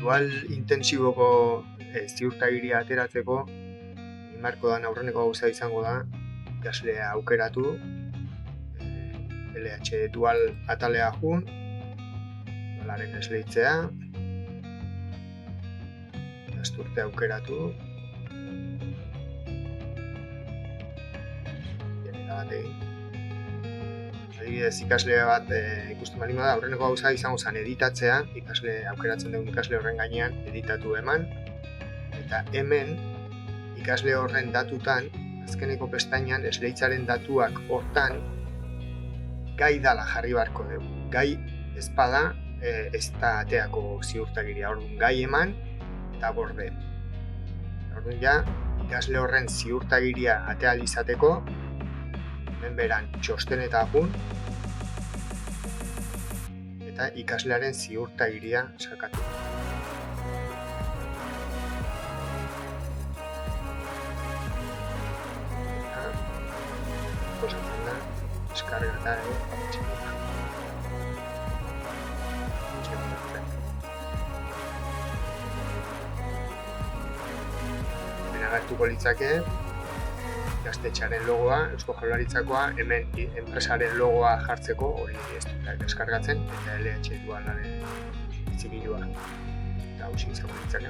dual intensiboko ziurtagiria ateratzeko, marko da aurreneko gauza izango da, ikaslea aukeratu, LH dual atalea jun, dolaren esleitzea, asturte aukeratu, genera bat egin. Adibidez, ikasle bat ikusten baldin bada, aurreneko gauza izango zen editatzea, ikasle aukeratzen dugun ikasle horren gainean editatu eman, eta hemen ikasle horren datutan, azkeneko pestainan esleitzaren datuak hortan gai dala jarri beharko dugu. Gai ezpada ez da ateako ziurtagiria, orduan gai eman eta gorde. Orduan ja, ikasle horren ziurtagiria atea izateko, hemen beran txosteneta jun, eta ikaslearen ziurtagiria sakatu. Posatzen da, deskargata txekita. Hemen agertuko litzake, gaztetxearen logoa, Eusko Jaurlaritzakoa, hemen enpresaren logoa jartzeko, hori ez dut deskargatzen, eta LH dualaren zikilua. Eta hausin izango litzake.